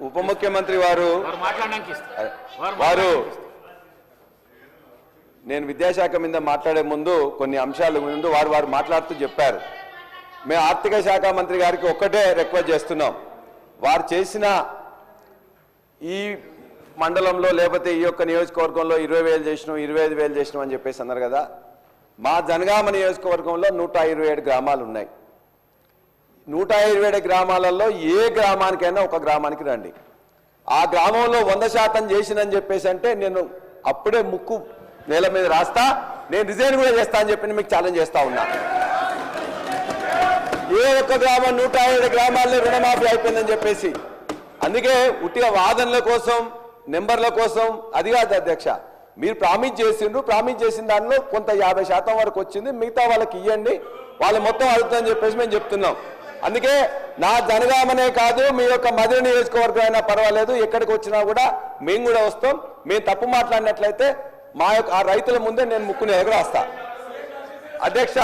ఉప ముఖ్యమంత్రి వారు నేను విద్యాశాఖ మీద మాట్లాడే ముందు కొన్ని అంశాల ముందు వారు మాట్లాడుతూ చెప్పారు. మేము ఆర్థిక శాఖ మంత్రి గారికి ఒక్కటే రిక్వెస్ట్ చేస్తున్నాం. వారు చేసిన ఈ మండలంలో లేకపోతే ఈ యొక్క నియోజకవర్గంలో 20,000 చేసినాం 25,000 చేసినాం అని చెప్పేసి అన్నారు కదా. మా జనగామ నియోజకవర్గంలో 127 గ్రామాలు ఉన్నాయి. 127 గ్రామాలలో ఏ గ్రామానికైనా ఒక గ్రామానికి రండి. ఆ గ్రామంలో 100% చేసినని చెప్పేసి అంటే నేను అప్పుడే ముక్కు నేల మీద రాస్తా, నేను రిజైన్ కూడా చేస్తా అని చెప్పి మీకు ఛాలెంజ్ చేస్తా ఉన్నా. ఏ ఒక్క గ్రామం 107 గ్రామాల్లో రుణమాఫీ అయిపోయిందని చెప్పేసి. అందుకే ఉట్టిగా వాదనల కోసం నెంబర్ల కోసం అది కాదు అధ్యక్ష. మీరు ప్రామిస్ చేసిండ్రు, ప్రామిస్ చేసిన దానిలో కొంత 50% వరకు వచ్చింది, మిగతా వాళ్ళకి ఇవ్వండి, వాళ్ళు మొత్తం అడుగుతుందని చెప్పేసి మేము చెప్తున్నాం. అందుకే నా జనగామనే కాదు మీ యొక్క మధుర నియోజకవర్గం అయినా పర్వాలేదు, ఎక్కడికి వచ్చినా కూడా మేము కూడా వస్తాం. మేము తప్పు మాట్లాడినట్లయితే మా యొక్క ఆ రైతుల ముందే నేను ముక్కుని ఎగరాస్తా అధ్యక్ష.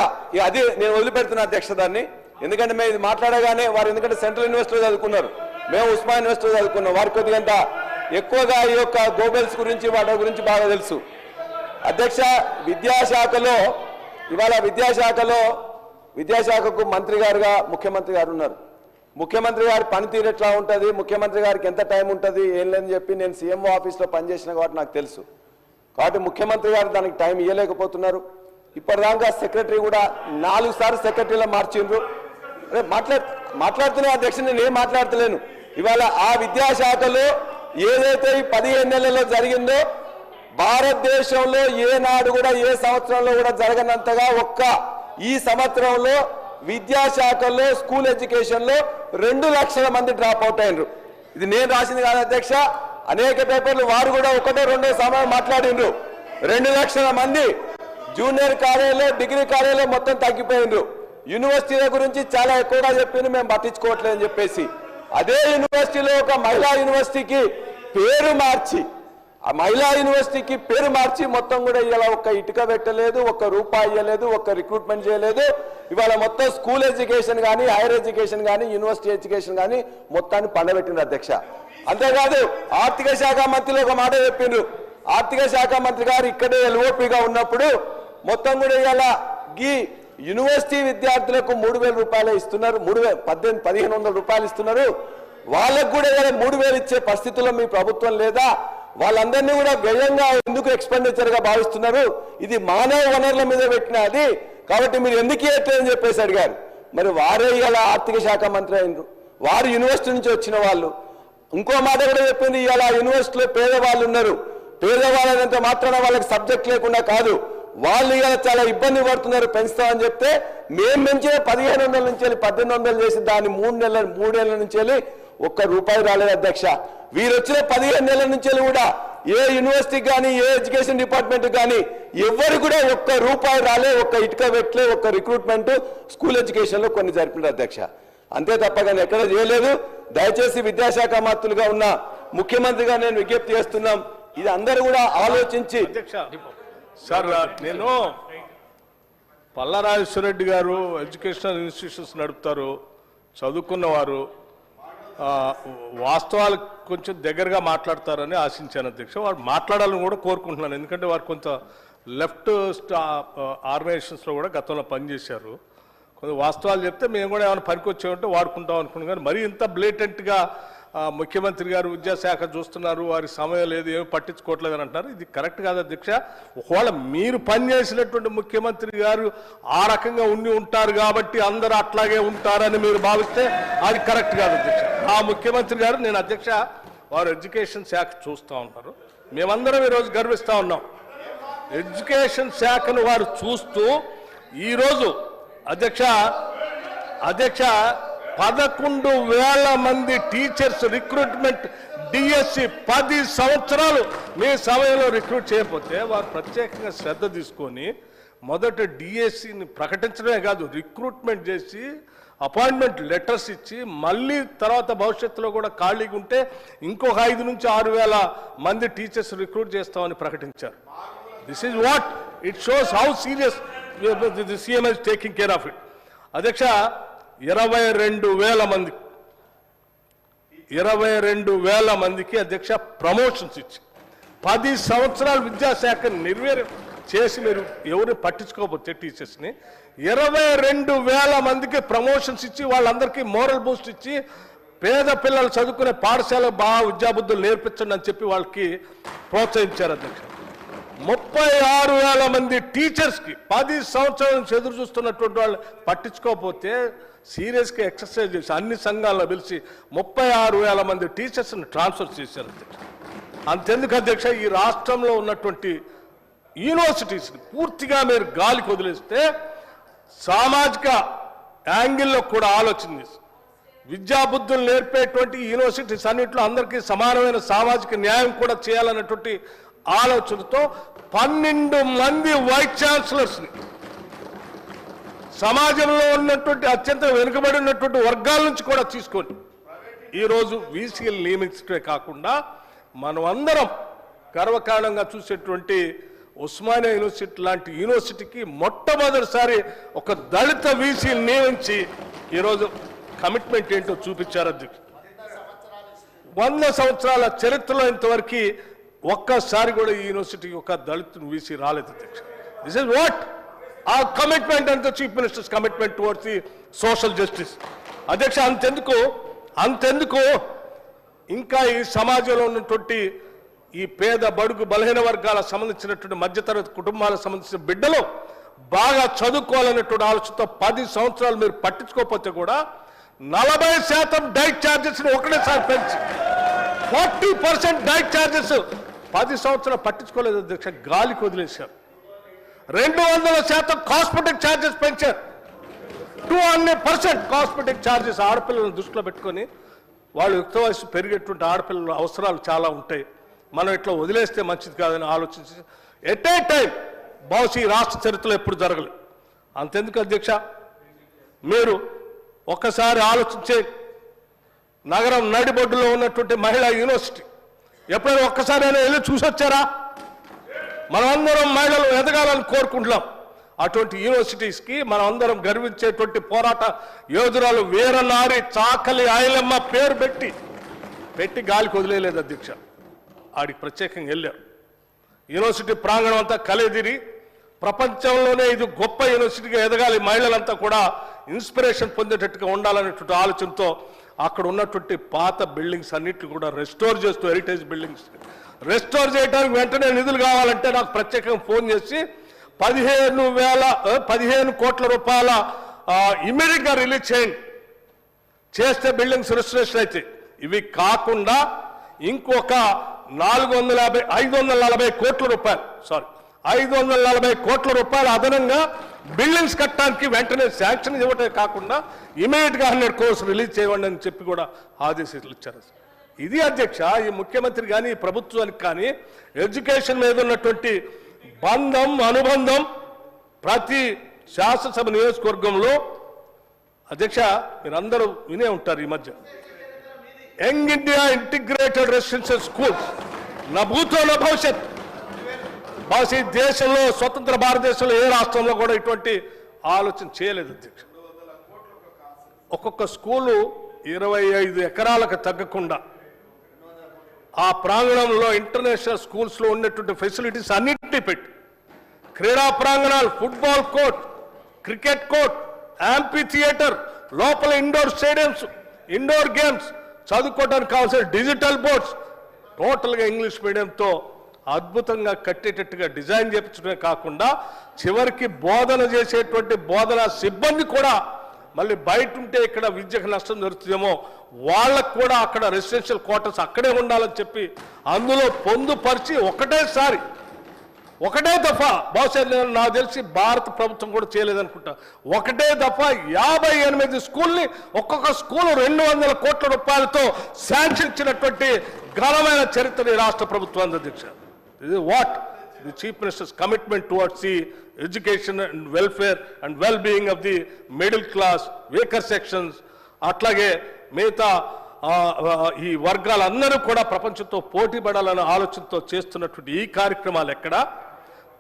అది నేను వదిలిపెడుతున్నా అధ్యక్ష దాన్ని. ఎందుకంటే మేము ఇది మాట్లాడగానే వారు ఎందుకంటే సెంట్రల్ యూనివర్సిటీలో చదువుకున్నారు, మేము ఉస్మాన్ యూనివర్సిటీలో చదువుకున్నాం. వారికి కొద్దిగంత ఎక్కువగా ఈ యొక్క గోబెల్స్ గురించి వాటి గురించి బాగా తెలుసు అధ్యక్ష. విద్యాశాఖలో ఇవాళ విద్యాశాఖకు మంత్రి గారుగా ముఖ్యమంత్రి గారు ఉన్నారు. ముఖ్యమంత్రి గారి పనితీరు ఎట్లా ఉంటుంది, ముఖ్యమంత్రి గారికి ఎంత టైం ఉంటుంది ఏం లేదని చెప్పి నేను సీఎంఓ ఆఫీస్లో పనిచేసిన కాబట్టి నాకు తెలుసు. కాబట్టి ముఖ్యమంత్రి గారు దానికి టైం ఇవ్వలేకపోతున్నారు. ఇప్పటిదాకా సెక్రటరీ కూడా 4 సార్లు సెక్రటరీలో మార్చిండ్రు. మాట్లాడుతున్నా అధ్యక్ష, నేను ఏం మాట్లాడతలేను. ఇవాళ ఆ విద్యాశాఖలో ఏదైతే ఈ 15 నెలల్లో జరిగిందో భారతదేశంలో ఏనాడు కూడా ఏ సంవత్సరంలో కూడా జరగనంతగా ఒక్క ఈ సంవత్సరంలో విద్యాశాఖలో స్కూల్ ఎడ్యుకేషన్లో 2 లక్షల మంది డ్రాప్ అవుట్ అయినరు. ఇది నేను రాసింది కాదు అధ్యక్ష, అనేక పేపర్లు వారు కూడా 1-2 సమయం మాట్లాడిండ్రు. 2 లక్షల మంది జూనియర్ కాలేజీలో డిగ్రీ కాలేజీలో మొత్తం తగ్గిపోయిండ్రు. యూనివర్సిటీల గురించి చాలా ఎక్కువగా చెప్పింది, మేము పట్టించుకోవట్లేదని చెప్పేసి అదే యూనివర్సిటీలో ఒక మహిళా యూనివర్సిటీకి పేరు మార్చి ఆ మహిళా యూనివర్సిటీకి పేరు మార్చి మొత్తం కూడా ఇవాళ ఒక్క ఇటుక పెట్టలేదు, ఒక్క రూపాయి ఇవ్వలేదు, ఒక్క రిక్రూట్మెంట్ చేయలేదు. ఇవాళ మొత్తం స్కూల్ ఎడ్యుకేషన్ కానీ హైయర్ ఎడ్యుకేషన్ కానీ యూనివర్సిటీ ఎడ్యుకేషన్ కానీ మొత్తాన్ని పండబెట్టింది అధ్యక్ష. అంతేకాదు ఆర్థిక శాఖ మంత్రులు ఒక మాట చెప్పిండ్రు. ఆర్థిక శాఖ మంత్రి గారు ఇక్కడే ఎల్ఓపిగా ఉన్నప్పుడు మొత్తం కూడా ఇవాళ ఈ యూనివర్సిటీ విద్యార్థులకు 3,000 రూపాయలు ఇస్తున్నారు, 1,500 రూపాయలు ఇస్తున్నారు. వాళ్ళకు కూడా ఇవాళ 3,000 ఇచ్చే పరిస్థితుల్లో మీ ప్రభుత్వం లేదా? వాళ్ళందరినీ కూడా వ్యయంగా ఎందుకు ఎక్స్పెండిచర్ గా భావిస్తున్నారు? ఇది మానవ వనరుల మీద పెట్టినది కాబట్టి మీరు ఎందుకు ఇవ్వట్లేదని చెప్పేసి అడిగారు. మరి వారే ఇలా ఆర్థిక శాఖ మంత్రి అయినరు, వారు యూనివర్సిటీ నుంచి వచ్చిన వాళ్ళు. ఇంకో మాట కూడా చెప్పింది, ఇవాళ యూనివర్సిటీలో పేదవాళ్ళు ఉన్నారు, పేదవాళ్ళంత మాత్రాన వాళ్ళకి సబ్జెక్ట్ లేకుండా కాదు, వాళ్ళు ఇలా చాలా ఇబ్బంది పడుతున్నారు, పెంచుతామని చెప్తే మేము పెంచిన 1,500 నుంచి 1,800 చేసి దాన్ని 3 ఏళ్ల నుంచి ₹1 రాలేదు అధ్యక్ష. వీరు వచ్చిన 15 నెలల నుంచి కూడా ఏ యూనివర్సిటీకి కానీ ఏ ఎడ్యుకేషన్ డిపార్ట్మెంట్ కానీ ఎవరు కూడా ₹1 రాలే, ఒక్క ఇటుక పెట్టలే, ఒక్క రిక్రూట్మెంట్ స్కూల్ ఎడ్యుకేషన్ లో కొన్ని జరిపినారు అధ్యక్ష. అంతే తప్ప కానీ ఎక్కడ చేయలేదు. దయచేసి విద్యాశాఖ మంత్రులుగా ఉన్న ముఖ్యమంత్రిగా నేను విజ్ఞప్తి చేస్తున్నాం, ఇది అందరూ కూడా ఆలోచించి. సార్ నేను పల్లారాజేశ్వర రెడ్డి గారు ఎడ్యుకేషనల్ ఇన్స్టిట్యూషన్స్ నడుపుతారు, చదువుకున్నవారు, వాస్తవాలకు కొంచెం దగ్గరగా మాట్లాడతారని ఆశించాను అధ్యక్ష. వారు మాట్లాడాలని కూడా కోరుకుంటున్నాను, ఎందుకంటే వారు కొంత లెఫ్ట్ ఆర్గనైజేషన్స్లో కూడా గతంలో పనిచేశారు. కొంత వాస్తవాలు చెప్తే మేము కూడా ఏమైనా పనికొచ్చామంటే వాడుకుంటాం అనుకున్నాం. కానీ మరీ ఇంత బ్లేటెంట్గా ముఖ్యమంత్రి గారు విద్యాశాఖ చూస్తున్నారు, వారి సమయం లేదు, ఏమి పట్టించుకోవట్లేదు అని అంటున్నారు. ఇది కరెక్ట్ కాదు అధ్యక్ష. ఒకవేళ మీరు పనిచేసినటువంటి ముఖ్యమంత్రి గారు ఆ రకంగా ఉంటారు కాబట్టి అందరూ అట్లాగే ఉంటారని మీరు భావిస్తే అది కరెక్ట్ కాదు అధ్యక్ష. ఆ ముఖ్యమంత్రి గారు నేను అధ్యక్ష వారు ఎడ్యుకేషన్ శాఖ చూస్తూ ఉంటారు, మేమందరం ఈరోజు గర్విస్తూ ఉన్నాం. ఎడ్యుకేషన్ శాఖను వారు చూస్తూ ఈరోజు అధ్యక్ష 11,000 మంది టీచర్స్ రిక్రూట్మెంట్ డిఎస్సి 10 సంవత్సరాలు మీ సమయంలో రిక్రూట్ చేయకపోతే వారు ప్రత్యేకంగా శ్రద్ధ తీసుకొని మొదట డిఎస్సిని ప్రకటించడమే కాదు, రిక్రూట్మెంట్ చేసి అపాయింట్మెంట్ లెటర్స్ ఇచ్చి మళ్ళీ తర్వాత భవిష్యత్తులో కూడా ఖాళీగా ఉంటే ఇంకొక 5 నుంచి 6,000 మంది టీచర్స్ రిక్రూట్ చేస్తామని ప్రకటించారు. This is what it shows how serious the CM is taking care of it. అధ్యక్ష 22,000 మంది 22,000 మందికి అధ్యక్ష ప్రమోషన్స్ ఇచ్చి 10 సంవత్సరాలు విద్యాశాఖను నిర్వీర్యం చేసి మీరు ఎవరు పట్టించుకోకపోతే టీచర్స్ని 22,000 మందికి ప్రమోషన్స్ ఇచ్చి వాళ్ళందరికీ మోరల్ బూస్ట్ ఇచ్చి పేద పిల్లలు చదువుకునే పాఠశాల బాగా విద్యాబుద్ధులు నేర్పించండి అని చెప్పి వాళ్ళకి ప్రోత్సహించారు అధ్యక్ష. 36,000 మంది టీచర్స్కి 10 సంవత్సరాల నుంచి ఎదురు చూస్తున్నటువంటి వాళ్ళు పట్టించుకోకపోతే సీరియస్గా ఎక్సర్సైజ్ చేసి అన్ని సంఘాలను పిలిచి 36,000 మంది టీచర్స్ని ట్రాన్స్ఫర్ చేశారు అధ్యక్ష. అంతెందుకు అధ్యక్ష, ఈ రాష్ట్రంలో ఉన్నటువంటి యూనివర్సిటీస్ని పూర్తిగా మీరు గాలికి వదిలేస్తే సామాజిక యాంగిల్లో కూడా ఆలోచన చేసి విద్యాబుద్ధులు నేర్పేటువంటి యూనివర్సిటీస్ అన్నింటిలో అందరికీ సమానమైన సామాజిక న్యాయం కూడా చేయాలన్నటువంటి ఆలోచనతో 12 మంది వైస్ ఛాన్సలర్స్ని సమాజంలో ఉన్నటువంటి అత్యంత వెనుకబడి ఉన్నటువంటి వర్గాల నుంచి కూడా తీసుకొని ఈరోజు వీసీలు నియమించడమే కాకుండా మనం అందరం గర్వకారణంగా చూసేటువంటి ఉస్మానియా యూనివర్సిటీ లాంటి యూనివర్సిటీకి మొట్టమొదటిసారి ఒక దళిత వీసీని నియమించి ఈరోజు కమిట్మెంట్ ఏంటో చూపించారు అధ్యక్షుడు. 100 సంవత్సరాల చరిత్రలో ఇంతవరకు ఒక్కసారి కూడా ఈ యూనివర్సిటీకి ఒక దళిత వీసీ రాలేదు అధ్యక్ష. This is what our commitment and the Chief Minister's commitment towards the social justice. అధ్యక్ష అంతెందుకు ఇంకా ఈ సమాజంలో ఉన్నటువంటి ఈ పేద బడుగు బలహీన వర్గాలకు సంబంధించినటువంటి మధ్యతరగతి కుటుంబాలకు సంబంధించిన బిడ్డలు బాగా చదువుకోవాలనేటువంటి ఆలోచనతో 10 సంవత్సరాలు మీరు పట్టించుకోకపోతే కూడా 40% డైట్ ఛార్జెస్ ఒకటేసారి పెంచి 40% డైట్ ఛార్జెస్ 10 సంవత్సరాలు పట్టించుకోలేదు అధ్యక్ష, గాలికి వదిలేశారు. 200% కాస్మెటిక్ ఛార్జెస్ పెంచారు. 200% కాస్మెటిక్ ఛార్జెస్ ఆడపిల్లలను దృష్టిలో పెట్టుకొని వాళ్ళు యుక్త వయసు పెరిగేటువంటి ఆడపిల్లల అవసరాలు చాలా ఉంటాయి, మనం ఇట్లా వదిలేస్తే మంచిది కాదని ఆలోచించి ఎట్ ఏ టైం బహుశా ఈ రాష్ట్ర చరిత్రలో ఎప్పుడు జరగలేదు. అంతెందుకు అధ్యక్ష, మీరు ఒక్కసారి ఆలోచించే నగరం నడిబొడ్డులో ఉన్నటువంటి మహిళా యూనివర్సిటీ ఎప్పుడైనా ఒక్కసారైనా వెళ్ళి చూసొచ్చారా? మనమందరం మహిళలు ఎదగాలని కోరుకుంటున్నాం. అటువంటి యూనివర్సిటీస్కి మనం అందరం గర్వించేటువంటి పోరాట యోధురాలు వీరనారి చాకలి ఐలమ్మ పేరు పెట్టి గాలికి వదిలేలేదు అధ్యక్ష. ఆడికి ప్రత్యేకంగా వెళ్ళారు. యూనివర్సిటీ ప్రాంగణం అంతా కలిదిరి ప్రపంచంలోనే ఇది గొప్ప యూనివర్సిటీగా ఎదగాలి, మహిళలంతా కూడా ఇన్స్పిరేషన్ పొందేటట్టుగా ఉండాలనేటువంటి ఆలోచనతో అక్కడ ఉన్నటువంటి పాత బిల్డింగ్స్ అన్నిటిని కూడా రెస్టోర్ చేస్తూ హెరిటేజ్ బిల్డింగ్స్ రెస్టోర్ చేయడానికి వెంటనే నిధులు కావాలంటే నాకు ప్రత్యేకంగా ఫోన్ చేసి 15 కోట్ల రూపాయల ఇమ్మీడియట్గా రిలీజ్ చేస్తే బిల్డింగ్స్ రెస్టరేషన్ అయితే ఇవి కాకుండా ఇంకొక 540 కోట్ల రూపాయలు 540 కోట్ల రూపాయలు అదనంగా బిల్డింగ్స్ కట్టడానికి వెంటనే శాంక్షన్ ఇవ్వటమే కాకుండా ఇమీడియట్గా 100 crores రిలీజ్ చేయండి అని చెప్పి కూడా ఆదేశాలు ఇచ్చారు. ఇది అధ్యక్ష ఈ ముఖ్యమంత్రి కానీ ఈ ప్రభుత్వానికి కానీ ఎడ్యుకేషన్ మీద ఉన్నటువంటి అనుబంధం ప్రతి శాసనసభ నియోజకవర్గంలో అధ్యక్ష మీరందరూ వినే ఉంటారు. ఈ మధ్య young India integrated residential schools నా భూతో నా భవిష్యత్ బహుశా ఈ దేశంలో స్వతంత్ర భారతదేశంలో ఏ రాష్ట్రంలో కూడా ఇటువంటి ఆలోచన చేయలేదు అధ్యక్ష. ఒక్కొక్క స్కూలు 25 ఎకరాలకు తగ్గకుండా ఆ ప్రాంగణంలో ఇంటర్నేషనల్ స్కూల్స్లో ఉన్నటువంటి ఫెసిలిటీస్ అన్నింటినీ పెట్టి క్రీడా ప్రాంగణాలు, football court, cricket court, amphitheatre, లోపల ఇండోర్ స్టేడియంస్, ఇండోర్ గేమ్స్, చదువుకోవడానికి కావాల్సిన డిజిటల్ బోర్డ్స్ టోటల్గా ఇంగ్లీష్ మీడియంతో అద్భుతంగా కట్టేటట్టుగా డిజైన్ చేయించడమే కాకుండా చివరికి బోధన చేసేటువంటి బోధనా సిబ్బంది కూడా మళ్ళీ బయట ఉంటే ఇక్కడ విద్యకు నష్టం జరుగుతుందేమో వాళ్ళకు కూడా అక్కడ రెసిడెన్షియల్ క్వార్టర్స్ అక్కడే ఉండాలని చెప్పి అందులో పొందుపరిచి ఒకటే దఫా బహుశా నాకు తెలిసి భారత ప్రభుత్వం కూడా చేయలేదనుకుంటా, ఒకటే దఫా 58 స్కూల్ని ఒక్కొక్క స్కూల్ 200 కోట్ల రూపాయలతో శాంక్షన్ ఇచ్చినటువంటి ఘనమైన చరిత్ర ఈ రాష్ట్ర ప్రభుత్వం అధ్యక్ష. This is what the Chief Minister's commitment towards the education and welfare and well-being of the middle class, weaker sections, అట్లాగే మిగతా ఈ వర్గాలందరూ కూడా ప్రపంచంతో పోటీ పడాలనే ఆలోచనతో చేస్తున్నటువంటి ఈ కార్యక్రమాలు ఎక్కడ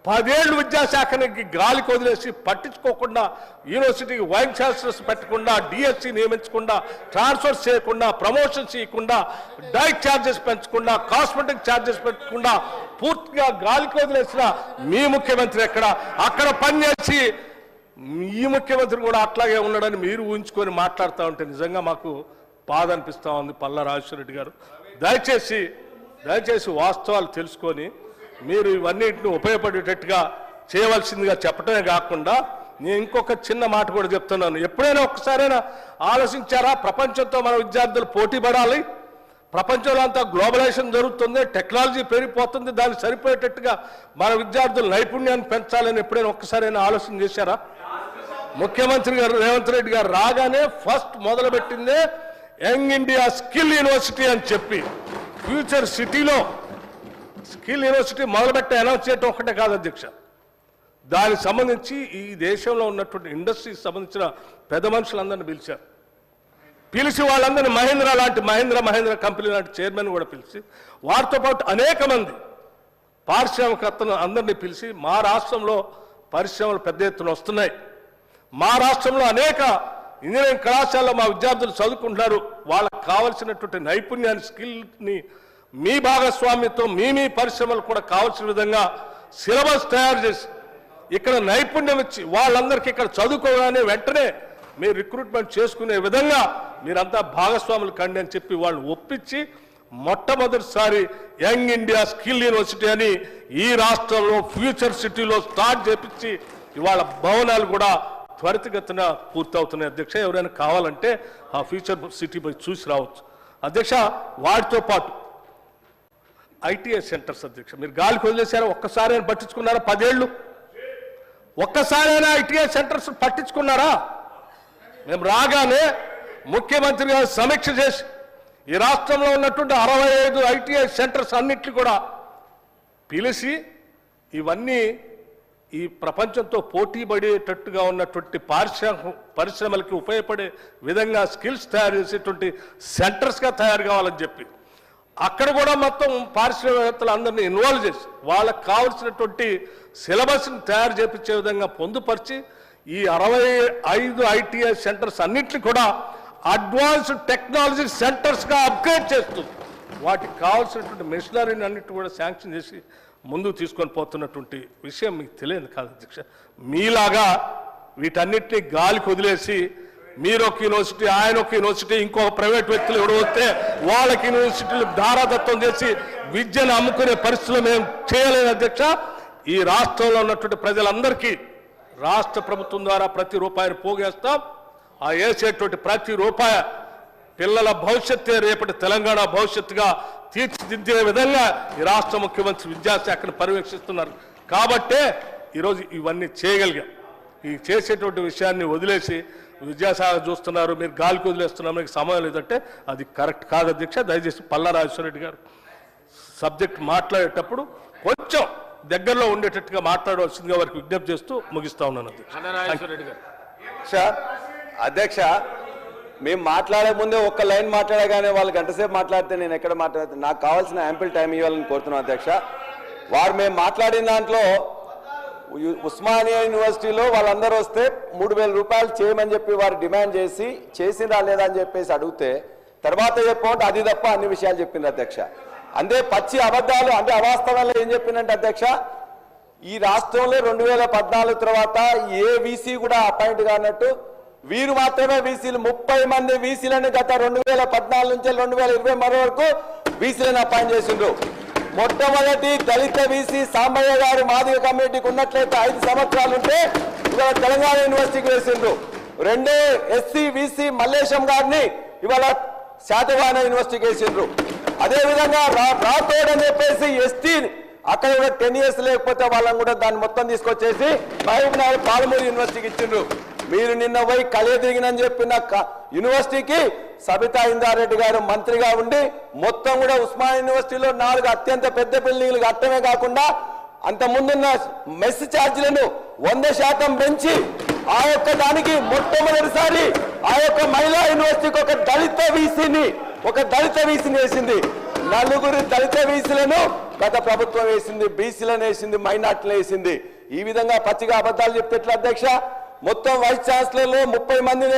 10 ఏళ్ళు విద్యాశాఖకి గాలికి వదిలేసి పట్టించుకోకుండా యూనివర్సిటీకి వైస్ ఛాన్సలర్స్ పెట్టకుండా డిఎస్సి నియమించకుండా ట్రాన్స్ఫర్స్ చేయకుండా ప్రమోషన్స్ ఇవ్వకుండా డైట్ ఛార్జెస్ పెంచకుండా కాస్మెటిక్ ఛార్జెస్ పెట్టకుండా పూర్తిగా గాలికి వదిలేసిన మీ ముఖ్యమంత్రి అక్కడ పనిచేసి ఈ ముఖ్యమంత్రి కూడా అట్లాగే ఉన్నాడని మీరు ఊహించుకొని మాట్లాడుతూ ఉంటే నిజంగా మాకు బాధ అనిపిస్తూ ఉంది. పల్లా రాజేశ్వర రెడ్డి గారు దయచేసి వాస్తవాలు తెలుసుకొని మీరు ఇవన్నిటిని ఉపయోగపడేటట్టుగా చేయవలసిందిగా చెప్పడమే కాకుండా నేను ఇంకొక చిన్న మాట కూడా చెప్తున్నాను. ఎప్పుడైనా ఒక్కసారైనా ఆలోచించారా? ప్రపంచంతో మన విద్యార్థులు పోటీ పడాలి, ప్రపంచంలో అంతా గ్లోబలైజేషన్ జరుగుతుంది, టెక్నాలజీ పెరిగిపోతుంది, దానికి సరిపోయేటట్టుగా మన విద్యార్థుల నైపుణ్యాన్ని పెంచాలని ఎప్పుడైనా ఒక్కసారైనా ఆలోచన చేశారా? ముఖ్యమంత్రి గారు రేవంత్ రెడ్డి గారు రాగానే ఫస్ట్ మొదలుపెట్టిందే యంగ్ ఇండియా స్కిల్ యూనివర్సిటీ అని చెప్పి ఫ్యూచర్ సిటీలో స్కిల్ యూనివర్సిటీ మొదలుపెట్టి అనౌన్స్ చేయటం ఒక్కటే కాదు అధ్యక్ష, దానికి సంబంధించి ఈ దేశంలో ఉన్నటువంటి ఇండస్ట్రీకి సంబంధించిన పెద్ద మనుషులందరినీ పిలిచి వాళ్ళందరినీ మహేంద్ర కంపెనీ లాంటి చైర్మన్ కూడా పిలిచి వారితో పాటు అనేక మంది పారిశ్రామికవేత్తలు అందరినీ పిలిచి మా రాష్ట్రంలో పరిశ్రమలు పెద్ద ఎత్తున వస్తున్నాయి, మా రాష్ట్రంలో అనేక ఇంజనీరింగ్ కళాశాలలో మా విద్యార్థులు చదువుకుంటున్నారు, వాళ్ళకి కావలసినటువంటి నైపుణ్యాన్ని స్కిల్ని మీ భాగస్వామ్యంతో మీ పరిశ్రమలు కూడా కావాల్సిన విధంగా సిలబస్ తయారు చేసి ఇక్కడ నైపుణ్యం ఇచ్చి వాళ్ళందరికీ ఇక్కడ చదువుకోగానే వెంటనే మీరు రిక్రూట్మెంట్ చేసుకునే విధంగా మీరంతా భాగస్వాములు కండి అని చెప్పి వాళ్ళు ఒప్పించి మొట్టమొదటిసారి యంగ్ ఇండియా స్కిల్ యూనివర్సిటీ అని ఈ రాష్ట్రంలో ఫ్యూచర్ సిటీలో స్టార్ట్ చేపించి ఇవాళ భవనాలు కూడా త్వరితగతిన పూర్తవుతున్నాయి అధ్యక్ష. ఎవరైనా కావాలంటే ఆ ఫ్యూచర్ సిటీ పోయి చూసి రావచ్చు అధ్యక్ష. వాటితో పాటు ఐటీఐ సెంటర్స్ అధ్యక్ష, మీరు గాలికి వదిలేశారా? ఒక్కసారైనా పట్టించుకున్నారా? 10 ఏళ్ళు ఒక్కసారైనా ఐటీఐ సెంటర్స్ పట్టించుకున్నారా? మేము రాగానే ముఖ్యమంత్రి గారు సమీక్ష చేసి ఈ రాష్ట్రంలో ఉన్నటువంటి 65 ఐటీఐ సెంటర్స్ అన్నింటినీ కూడా పిలిచి ఇవన్నీ ఈ ప్రపంచంతో పోటీ పడేటట్టుగా ఉన్నటువంటి పరిశ్రమలకి ఉపయోగపడే విధంగా స్కిల్స్ తయారు చేసేటువంటి సెంటర్స్గా తయారు కావాలని చెప్పి అక్కడ కూడా మొత్తం పారిశ్రామికవేత్తలు అందరినీ ఇన్వాల్వ్ చేసి వాళ్ళకి కావాల్సినటువంటి సిలబస్ని తయారు చేపించే విధంగా పొందుపరిచి ఈ 65 ఐటీఐ సెంటర్స్ అన్నింటినీ కూడా అడ్వాన్స్డ్ టెక్నాలజీ సెంటర్స్గా అప్గ్రేడ్ చేస్తూ వాటికి కావాల్సినటువంటి మెషినరీని అన్నింటినీ కూడా శాంక్షన్ చేసి ముందుకు తీసుకొని పోతున్నటువంటి విషయం మీకు తెలియదు కాదు అధ్యక్ష. మీలాగా వీటన్నిటిని గాలికి వదిలేసి మీరు ఒక యూనివర్సిటీ, ఆయన ఒక యూనివర్సిటీ, ఇంకొక ప్రైవేట్ వ్యక్తులు ఎవరు వస్తే వాళ్ళకి యూనివర్సిటీలు ధారాదత్తం చేసి విద్యను అమ్ముకునే పరిస్థితులు మేము చేయలేదు అధ్యక్ష. ఈ రాష్ట్రంలో ఉన్నటువంటి ప్రజలందరికీ రాష్ట్ర ప్రభుత్వం ద్వారా ప్రతి రూపాయిని పోగేస్తాం. ఆ వేసేటువంటి ప్రతి రూపాయి పిల్లల భవిష్యత్తే రేపటి తెలంగాణ భవిష్యత్తుగా తీర్చిదిద్దే విధంగా ఈ రాష్ట్ర ముఖ్యమంత్రి విద్యాశాఖను పర్యవేక్షిస్తున్నారు కాబట్టే ఈరోజు ఇవన్నీ చేయగలిగాం. ఈ చేసేటువంటి విషయాన్ని వదిలేసి విద్యాశాఖ చూస్తున్నారు, మీరు గాలికి వదిలేస్తున్నారు, మీకు సమయం లేదంటే అది కరెక్ట్ కాదు అధ్యక్ష. దయచేసి పల్లా రాజేశ్వర రెడ్డి గారు సబ్జెక్ట్ మాట్లాడేటప్పుడు కొంచెం దగ్గరలో ఉండేటట్టుగా మాట్లాడవలసిందిగా వారికి విజ్ఞప్తి చేస్తూ ముగిస్తా ఉన్నాను అధ్యక్ష. అధ్యక్ష, మేము మాట్లాడే ముందే ఒక్క లైన్ మాట్లాడగానే వాళ్ళు గంటసేపు మాట్లాడితే నేను ఎక్కడ మాట్లాడితే నాకు కావాల్సిన యాంపిల్ టైం ఇవ్వాలని కోరుతున్నాను అధ్యక్ష. వారు మేము మాట్లాడిన దాంట్లో ఉస్మానియా యూనివర్సిటీలో వాళ్ళందరూ వస్తే 3,000 రూపాయలు చేయమని చెప్పి వారు డిమాండ్ చేసి చేసిందా లేదా అని చెప్పేసి అడిగితే తర్వాత చెప్పమంటే అది తప్ప అన్ని విషయాలు చెప్పింది అధ్యక్ష. అంతే పచ్చి అబద్ధాలు అంటే అవాస్తవాలు ఏం చెప్పిందంటే అధ్యక్ష, ఈ రాష్ట్రంలో 2014 తర్వాత ఏ వీసీ కూడా అపాయింట్ కానట్టు వీరు మాత్రమే వీసీలు 30 మంది వీసీలను గత 2014 నుంచి 2023 వరకు వీసీలను అపాయింట్ చేసిండ్రు. మొట్టమొదటి దళిత వీసీ సాంబయ్య గారు మాదిగ కమ్యూనిటీకి ఉన్నట్లయితే 5 సంవత్సరాలు ఉంటే ఇవాళ తెలంగాణ యూనివర్సిటీకి వేసిండ్రు. రెండో ఎస్సీ వీసీ మల్లేశం గారిని ఇవాళ శాతవాహన యూనివర్సిటీకి వేసిండ్రు. అదేవిధంగా రాతోడ్ అని చెప్పేసి ఎస్టీ అక్కడ కూడా 10 years లేకపోతే వాళ్ళని కూడా దాన్ని మొత్తం తీసుకొచ్చేసి మహబూబ్నగర్ పాలమూరు యూనివర్సిటీకి ఇచ్చిండ్రు. మీరు నిన్న పోయి కలియదిగినని చెప్పిన యూనివర్సిటీకి సబితా ఇందారెడ్డి గారు మంత్రిగా ఉండి మొత్తం కూడా ఉస్మానియా యూనివర్సిటీలో 4 అత్యంత పెద్ద బిల్డింగ్లు కట్టమే కాకుండా అంత ముందున్న మెస్ ఛార్జీలను 100% పెంచి ఆ యొక్క దానికి మొట్టమొదటిసారి ఆ యొక్క మహిళా యూనివర్సిటీకి ఒక దళిత వీసీని వేసింది. 4 దళిత వీసీలను గత ప్రభుత్వం వేసింది, బీసీలను వేసింది, మైనార్టీలను వేసింది. ఈ విధంగా పచ్చిగా అబద్ధాలు చెప్తే ఎట్లా అధ్యక్ష? మొత్తం వైస్ ఛాన్సలర్లు 30 మందిని